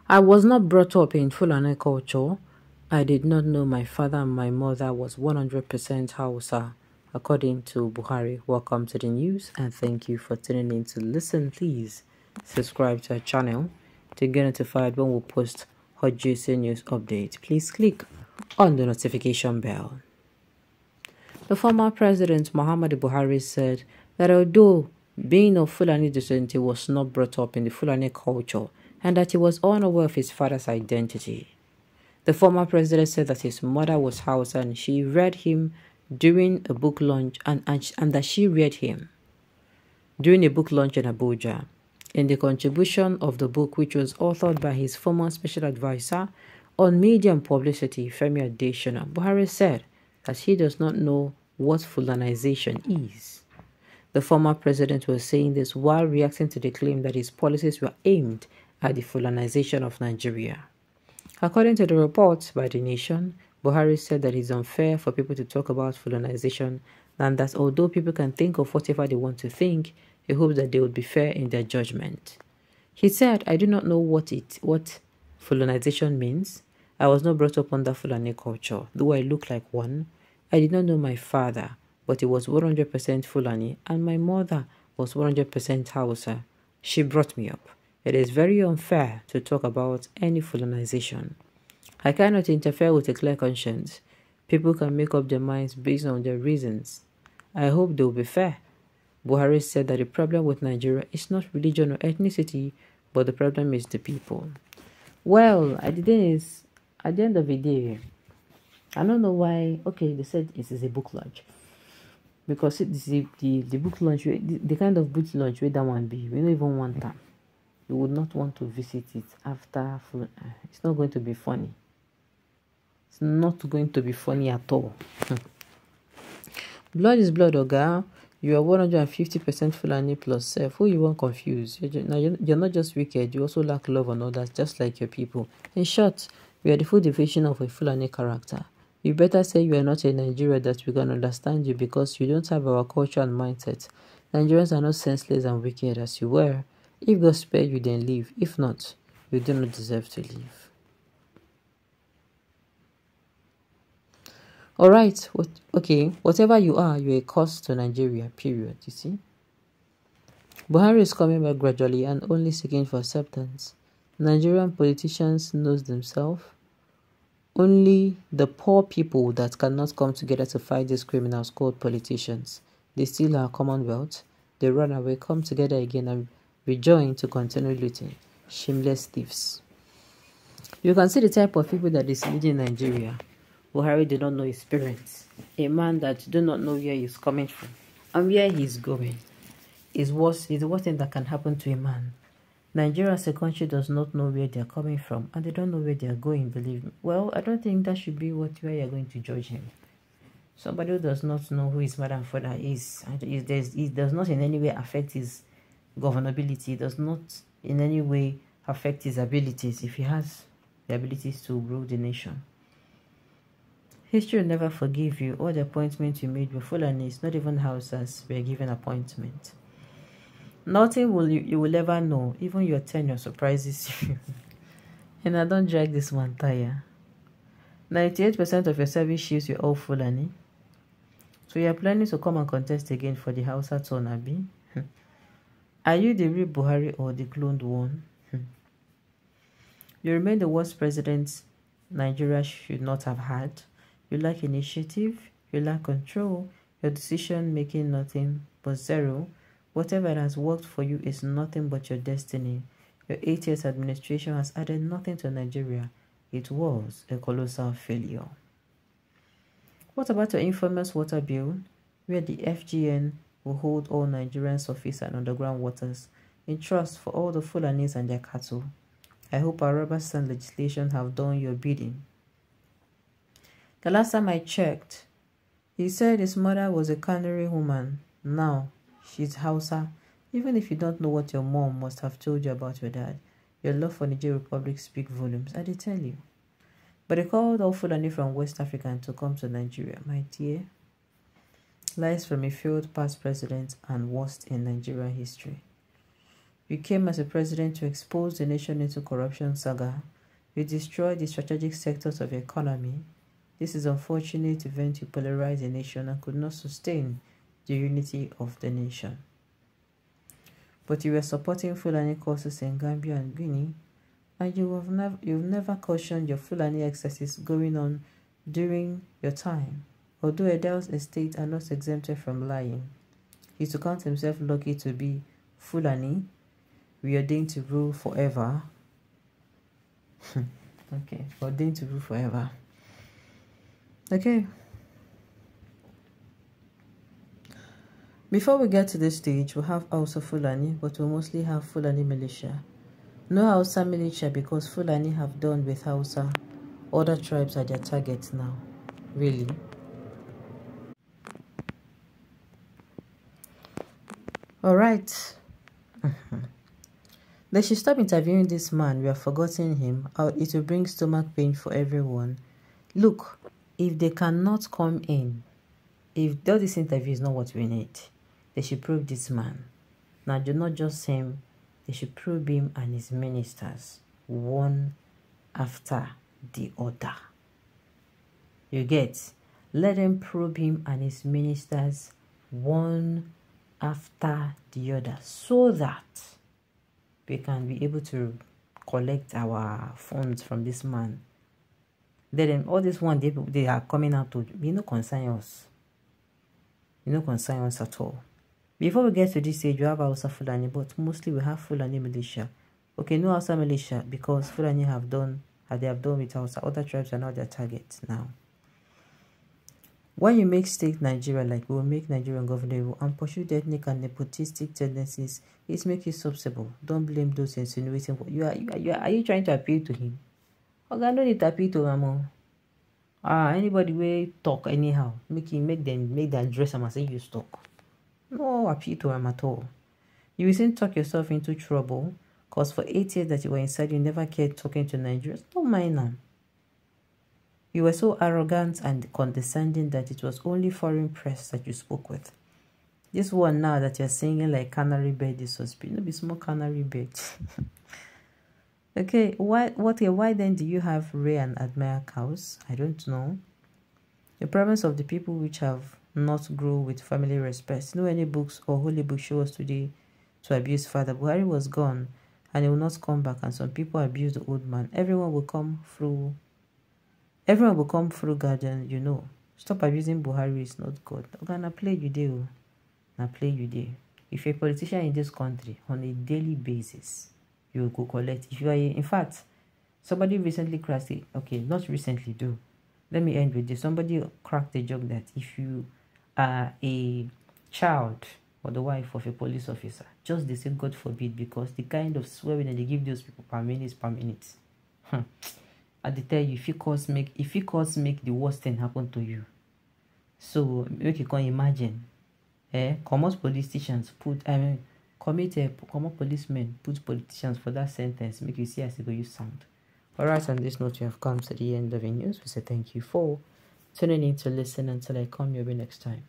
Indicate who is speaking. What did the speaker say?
Speaker 1: I was not brought up in Fulani culture. I did not know my father and my mother was 100% Hausa, according to Buhari. Welcome to the news and thank you for tuning in to listen. Please subscribe to our channel to get notified when we post hot juicy news update. Please click on the notification bell. The former president Muhammadu Buhari said that although being of Fulani descent, he was not brought up in the Fulani culture and that he was unaware of his father's identity. The former president said that his mother was Hausa and she read him during a book launch and that she read him during a book launch in Abuja. In the contribution of the book, which was authored by his former special advisor on media and publicity, Femi Adesina, Buhari said that he does not know what Fulanization is. The former president was saying this while reacting to the claim that his policies were aimed at the Fulanization of Nigeria. According to the report by The Nation, Buhari said that it's unfair for people to talk about Fulanization and that although people can think of whatever they want to think, he hopes that they would be fair in their judgment. He said, I do not know what Fulanization means. I was not brought up under Fulani culture, though I look like one. I did not know my father, but he was 100% Fulani, and my mother was 100% Hausa. She brought me up. It is very unfair to talk about any Fulanization. I cannot interfere with a clear conscience. People can make up their minds based on their reasons. I hope they will be fair. Buhari said that the problem with Nigeria is not religion or ethnicity, but the problem is the people. Well, at the end of the day, I don't know why. Okay, they said it is a book launch. Because it is the book launch, the kind of book launch where that one be. We don't even want that. You would not want to visit it after. It's not going to be funny. It's not going to be funny at all. Blood is blood, Oga. You are 150% Fulani plus self. Who you want confused? You're not just wicked. You also lack love on others, just like your people. In short, we are the full division of a Fulani character. You better say you are not a Nigerian that we can understand you because you don't have our culture and mindset. Nigerians are not senseless and wicked as you were. If God spare you, then leave. If not, you do not deserve to live. Alright, okay, whatever you are, you're a cost to Nigeria, period, you see. Buhari is coming back gradually and only seeking for acceptance. Nigerian politicians know themselves. Only the poor people that cannot come together to fight these criminals called politicians. They steal our commonwealth. They run away, come together again and rejoin to continue looting. Shameless thieves. You can see the type of people that is leading Nigeria. Buhari did not know his parents. A man that do not know where he's coming from and where he's going is the worst thing that can happen to a man. Nigeria as a country does not know where they're coming from and they don't know where they're going, believe me. Well, I don't think that should be where you're going to judge him. Somebody who does not know who his mother and father is, it does not in any way affect his governability. It does not in any way affect his abilities if he has the abilities to rule the nation. History will never forgive you. All the appointments you made were Fulanis, not even Hausas were given appointment. Nothing you will ever know. Even your tenure surprises you. And I don't drag this one tire. 98% of your service shields were all Fulani. So you are planning to come and contest again for the Hausa turn, Abi? Are you the real Buhari or the cloned one? You remain the worst president Nigeria should not have had. You lack initiative, you lack control, your decision making nothing but zero. Whatever has worked for you is nothing but your destiny. Your 8 years administration has added nothing to Nigeria. It was a colossal failure. What about your infamous water bill, where the FGN will hold all Nigerian surface and underground waters in trust for all the Fulanis and their cattle? I hope our rubber stamp legislation have done your bidding. The last time I checked, he said his mother was a Canary woman. Now, she's Hausa. Even if you don't know what your mom must have told you about your dad, your love for Niger Republic speaks volumes, I did tell you. But they called all Fulani from West Africa to come to Nigeria, my dear. Lies from a failed past president and worst in Nigerian history. You came as a president to expose the nation into corruption saga. You destroyed the strategic sectors of the economy. This is an unfortunate event. You polarized the nation and could not sustain the unity of the nation. But you were supporting Fulani causes in Gambia and Guinea, and you've never cautioned your Fulani excesses going on during your time. Although Edel's estate are not exempted from lying, he's to count himself lucky to be Fulani, ordained to rule forever. Okay, ordained to rule forever. Okay. Before we get to this stage, we'll have Hausa Fulani, but we'll mostly have Fulani militia. No Hausa militia because Fulani have done with Hausa. Other tribes are their targets now. Really? Alright. They should stop interviewing this man. We have forgotten him. It will bring stomach pain for everyone. Look, if they cannot come in, if all this interview is not what we need, they should probe this man. Now, do not just him. They should probe him and his ministers, one after the other. You get? Let them probe him and his ministers, one after the other, so that we can be able to collect our funds from this man. Then all this one they are coming out to be no concern us. No concern us at all. Before we get to this stage, we have Hausa Fulani, but mostly we have Fulani militia. Okay, no Hausa militia because Fulani have done as they have done with Hausa. Other tribes are not their targets now. When you make state Nigeria like we will make Nigeria governable and pursue the ethnic and nepotistic tendencies, it makes you susceptible. Don't blame those insinuating. Are you trying to appeal to him? Okay, I don't need to appeal to him. Anybody will talk anyhow. Make them dress him and say you talk. No appeal to him at all. You will soon talk yourself into trouble because for 8 years that you were inside, you never cared talking to Nigerians. Don't mind them. You were so arrogant and condescending that it was only foreign press that you spoke with. This one now that you're singing like canary bird is suspicious. No be small canary bird. Okay, why then do you have rare and admire cows? I don't know. The problems of the people which have not grow with family respect. No any books or holy books show us today to abuse father. Buhari was gone and he will not come back, and some people abuse the old man. Everyone will come through garden, you know. Stop abusing Buhari, it's not good. Okay, now play you do. Now play you do. If you're a politician in this country on a daily basis, you will go collect. If you are in fact, somebody recently cracked it. Okay, not recently though. Let me end with this. Somebody cracked the joke that if you are a child or the wife of a police officer, just they say God forbid, because the kind of swearing that they give those people per minute. I tell you, if you cause make the worst thing happen to you. So make you can imagine. Commot politicians commot policemen put politicians for that sentence. Make you see as it go use sound. Alright, on this note, we have come to the end of the news. We say thank you for tuning in to listen. Until I come your way next time.